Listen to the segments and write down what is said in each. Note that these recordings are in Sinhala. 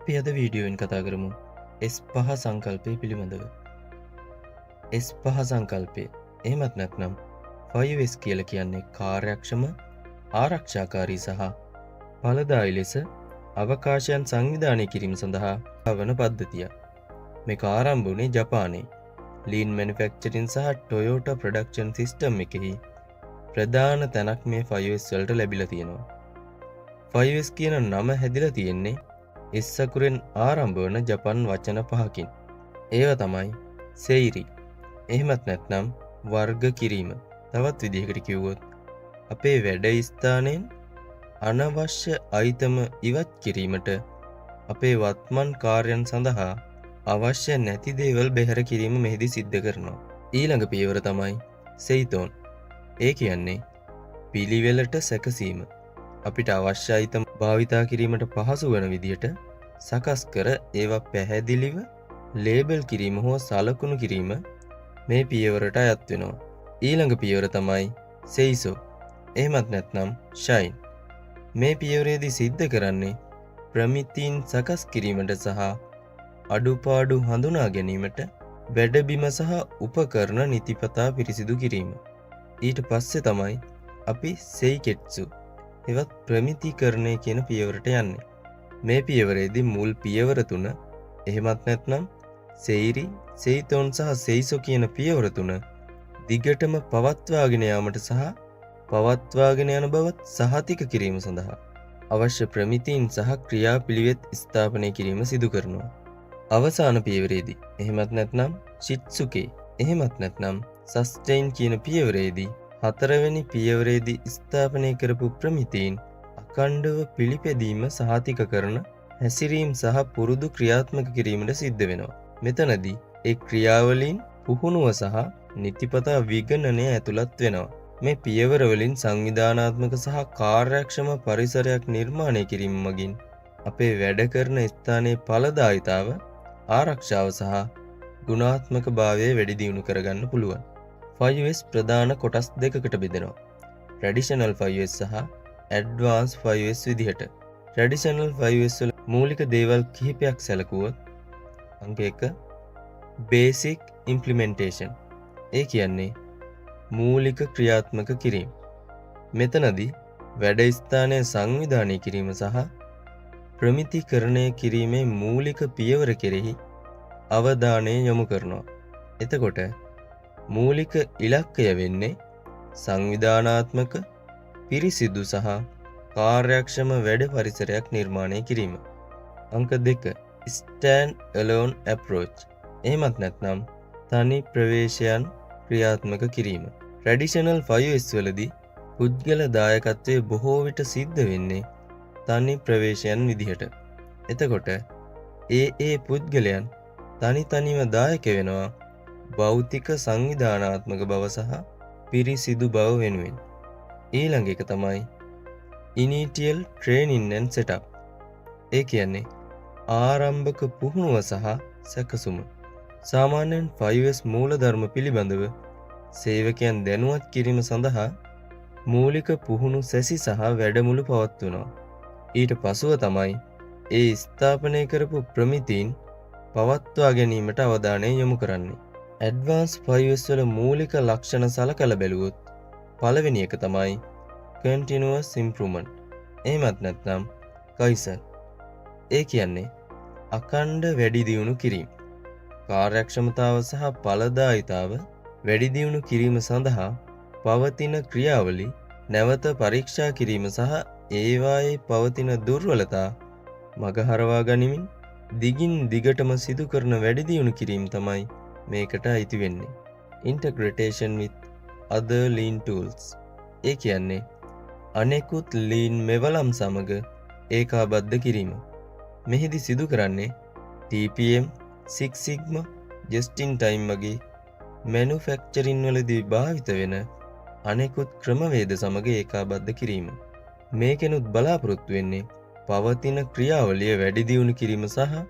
අපි අද වීඩියෝෙන් කතා කරමු S5 සංකල්පය පිළිබඳව. S5 සංකල්පය එහෙමත් නැත්නම් 5S කියලා කියන්නේ කාර්යක්ෂම, ආරක්ෂාකාරී සහ ඵලදායී ලෙස අවකාශයන් සංවිධානය කිරීම සඳහා වන පද්ධතිය. මේක ආරම්භ වුණේ ජපානයේ ලීන් මැනුෆැක්චරින් සහ ටොයෝටා ප්‍රොඩක්ෂන් සිස්ටම් එකෙහි ප්‍රධාන තැනක් මේ 5S වලට ලැබිලා තියෙනවා. 5S කියන නම හැදිලා තියෙන්නේ S අකුරෙන් ආරම්භ වන ජපන් වචන පහකින්. ඒවා තමයි සෙයිරි. එහෙමත් නැත්නම් වර්ග කිරීම. තවත් විදිහකට කිව්වොත් අපේ වැඩ ස්ථානයෙන් අනවශ්‍ය අයිතම ඉවත් කිරීමට අපේ වත්මන් කාර්යයන් සඳහා අවශ්‍ය නැති දේවල් බැහැර කිරීම මෙහිදී සිද්ධ කරනවා. ඊළඟ පියවර තමයි සෙයිතෝන්. ඒ කියන්නේ පිළිවෙලට සැකසීම. අපිට අවශ්‍ය අයිතම් භාවිතා කිරීමට පහසු වන විදිහට සකස් කර ඒවා පැහැදිලිව ලේබල් කිරීම හෝ සලකුණු කිරීම මේ පියවරට අයත් වෙනවා. ඊළඟ පියවර තමයි සෙයිසෝ. එහෙමත් නැත්නම් ෂයින්. මේ පියවරේදී සිද්ධ කරන්නේ ප්‍රමිතීන් සකස් කිරීමට සහ අඩුපාඩු හඳුනා ගැනීමට වැඩබිම සහ උපකරණ නිතිපතා පිරිසිදු කිරීම. ඊට පස්සේ තමයි අපි සෙයිකෙට්සු එවත් ප්‍රමිතිකරණය කියන පියවරට යන්නේ. මේ පියවරේදී මුල් පියවර 3 එහෙමත් නැත්නම් සෙයිරි, සෙයිතෝන් සහ සෙයිසෝ කියන පියවර 3 දිගටම පවත්වාගෙන යාමට සහ පවත්වාගෙන යන බවත් සහතික කිරීම සඳහා අවශ්‍ය ප්‍රමිතීන් සහ ක්‍රියාපිළිවෙත් ස්ථාපනය කිරීම සිදු කරනවා. අවසාන පියවරේදී එහෙමත් නැත්නම් ශිත්සුකේ එහෙමත් නැත්නම් සස්ටේන් කියන පියවරේදී හතරවෙනි පියවරේදී ස්ථාපනය කරපු ප්‍රමිතීන් අඛණ්ඩව පිළිපැදීම සහතික කරන හැසිරීම් සහ පුරුදු ක්‍රියාත්මක කිරීමට සිද්ධ වෙනවා. මෙතනදී ඒ ක්‍රියාවලින් පුහුණුව සහ නිතිපතා විගණනය ඇතුළත් වෙනවා. මේ පියවර වලින් සංවිධානාත්මක සහ කාර්යක්ෂම පරිසරයක් නිර්මාණය කිරීම මගින් අපේ වැඩ කරන ස්ථානයේ ඵලදායීතාව, ආරක්ෂාව සහ ගුණාත්මක භාවය වැඩි දියුණු කරගන්න පුළුවන්. 5S ප්‍රධාන කොටස් දෙකකට බෙදෙනවා. ට්‍රැඩිෂනල් 5S සහ ඇඩ්වාන්ස් 5S විදිහට. ට්‍රැඩිෂනල් 5S වල මූලික දේවල් කිහිපයක් සැලකුවොත් අංක 1 බේසික් ඉම්ප්ලිමෙන්ටේෂන්. ඒ කියන්නේ මූලික ක්‍රියාත්මක කිරීම. මෙතනදී වැඩ ස්ථානය සංවිධානය කිරීම සහ ප්‍රමිතිකරණය කිරීමේ මූලික පියවර කෙරෙහි අවධානය යොමු කරනවා. එතකොට මූලික ඉලක්කය වෙන්නේ සංවිධානාත්මක, පිරිසිදු සහ කාර්යක්ෂම වැඩ පරිසරයක් නිර්මාණය කිරීම. අංක 2 stand alone approach. එහෙමත් නැත්නම් තනි ප්‍රවේශයන් ක්‍රියාත්මක කිරීම. ට්‍රැඩිෂනල් 5S වලදී පුද්ගල දායකත්වයේ බොහෝ විට සිද්ධ වෙන්නේ තනි ප්‍රවේශයන් විදිහට. එතකොට ඒ පුද්ගලයන් තනි තනිව දායක වෙනවා භෞතික සංවිධානාත්මක බව සහ පිරිසිදු බව වෙනුවෙන්. ඊළඟ එක තමයි ඉනිටියල් ට්‍රේනින් ඇන්ඩ් සෙටප්. ඒ කියන්නේ ආරම්භක පුහුණුව සහ සැකසුම. සාමාන්‍යයෙන් 5S මූලධර්ම පිළිබඳව සේවකයන් දැනුවත් කිරීම සඳහා මූලික පුහුණු සැසි සහ වැඩමුළු පවත්වනවා. ඊට පසුව තමයි ඒ ස්ථාපනය කරපු ප්‍රමිතීන් පවත්වා ගැනීමට අවධානය යොමු කරන්නේ. ඇඩ්වාන්ස් 5S වල මූලික ලක්ෂණ සලකලා බැලුවොත් පළවෙනි එක තමයි continuous improvement. එහෙමත් නැත්නම් කයිසන්. ඒ කියන්නේ අඛණ්ඩ වැඩි දියුණු කිරීම. කාර්යක්ෂමතාව සහ ඵලදායීතාව වැඩි දියුණු කිරීම සඳහා පවතින ක්‍රියාවලි නැවත පරීක්ෂා කිරීම සහ ඒවායේ පවතින දුර්වලතා මගහරවා ගනිමින් දිගින් දිගටම සිදු කරන වැඩි දියුණු කිරීම තමයි මේකට අයිති වෙන්නේ. Integration with other lean tools. ඒ කියන්නේ අනෙකුත් lean මෙවලම් සමග ඒකාබද්ධ කිරීම. මෙහිදී සිදු කරන්නේ TPM, Six Sigma, Just in Time වගේ මැනුෆැක්චරින් වලදී භාවිත වෙන අනෙකුත් ක්‍රමවේද සමග ඒකාබද්ධ කිරීම. මේකෙනුත් බලාපොරොත්තු වෙන්නේ පවතින ක්‍රියාවලිය වැඩි දියුණු කිරීම සහ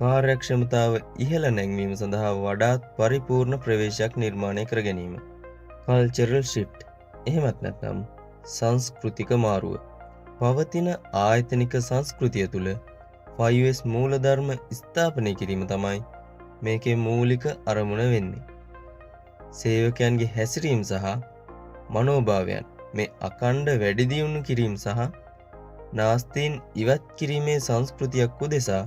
කාර්යක්ෂමතාව ඉහළ නැංවීම සඳහා වඩාත් පරිපූර්ණ ප්‍රවේශයක් නිර්මාණය කර ගැනීම. Cultural shift. එහෙමත් නැත්නම් සංස්කෘතික මාරුව. පවතින ආයතනික සංස්කෘතිය තුළ 5S මූලධර්ම ස්ථාපනය කිරීම තමයි මේකේ මූලික අරමුණ වෙන්නේ. සේවකයන්ගේ හැසිරීම සහ මනෝභාවයන් මේ අකණ්ඩ වැඩි දියුණු කිරීම සහ නාස්තීන් ඉවත් කිරීමේ සංස්කෘතියක් උදෙසා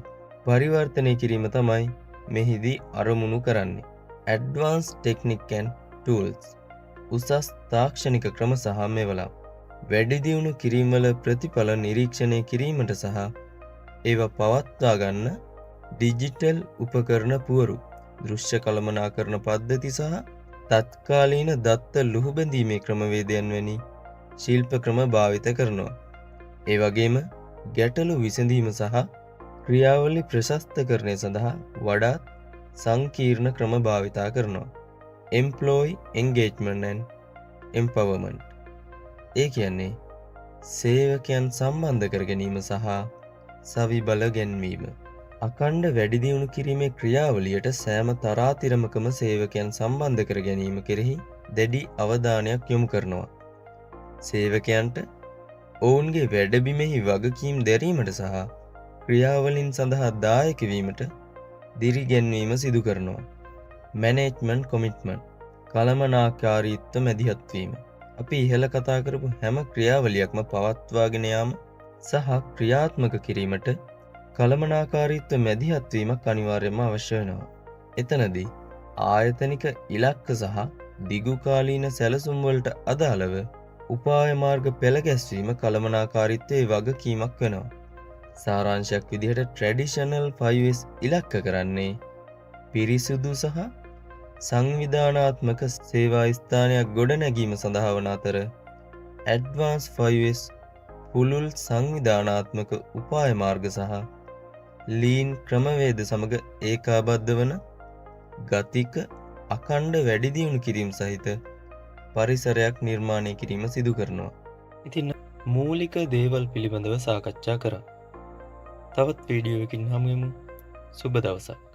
පරිවර්තනය කිරීම තමයි මෙහිදී අරමුණු කරන්නේ. Advanced Technique and Tools උසස් තාක්ෂණික ක්‍රම සහ මෙවලම් වැඩි දියුණු කිරීමවල ප්‍රතිඵල නිරීක්ෂණය කිරීමට සහ ඒවා පවත්වා ගන්න ඩිජිටල් උපකරණ පුවරු දෘශ්‍ය කළමනාකරණ පද්ධති සහ තත්කාලීන දත්ත ලුහුබැඳීමේ ක්‍රමවේදයන් වැනි ශිල්ප ක්‍රම භාවිත කරනවා. ඒ වගේම ගැටලු විසඳීම සහ ක්‍රියාවලි ප්‍රශස්තකරණය සඳහා වඩාත් සංකීර්ණ ක්‍රම භාවිතා කරනවා. Employee Engagement and Empowerment ඒ කියන්නේ සේවකයන් සම්බන්ධ කර ගැනීම සහ සවිබල ගැන්වීම. අකණ්ඩ වැඩි දියුණු කිරීමේ ක්‍රියාවලියට සෑම තරාතිරමකම සේවකයන් සම්බන්ධ කර ගැනීම කෙරෙහි දැඩි අවධානයක් යොමු කරනවා. සේවකයන්ට ඔවුන්ගේ වැඩබිමෙහි වගකීම් දැරීමට සහ ක්‍රියාවලින් සඳහා දායක වීමට දිරිගැන්වීම සිදු කරනවා. මැනේජ්මන්ට් කොමිට්මන්ට් කළමනාකාරීත්ව මැදිහත් වීම. අපි ඉහළ කතා කරපු හැම ක්‍රියාවලියක්ම පවත්වාගෙන යාම සහ ක්‍රියාත්මක කිරීමට කළමනාකාරීත්ව මැදිහත් වීමක් අනිවාර්යයෙන්ම අවශ්‍ය වෙනවා. එතනදී ආයතනික ඉලක්ක සහ දිගුකාලීන සැලසුම් වලට අදාළව උපාය මාර්ග පෙළ ගැස්වීම කළමනාකාරීත්වයේ වගකීමක් වෙනවා. සාරාංශයක් විදිහට ට්‍රැඩිෂනල් 5S ඉලක්ක කරන්නේ පිරිසුදු සහ සංවිධානාත්මක සේවා ස්ථානයක් ගොඩනැගීම සඳහා වන අතර ඇඩ්වාන්ස් 5S පුළුල් සංවිධානාත්මක උපාය මාර්ග සහ ලීන් ක්‍රමවේද සමග ඒකාබද්ධ වන ගතික අකණ්ඩ වැඩි දියුණු කිරීම සහිත පරිසරයක් නිර්මාණය කිරීම සිදු කරනවා. ඉතින් මූලික දේවල් පිළිබඳව සාකච්ඡා කරා. තවත් වීඩියෝ එකකින් හමු වෙමු. සුබ දවසක්.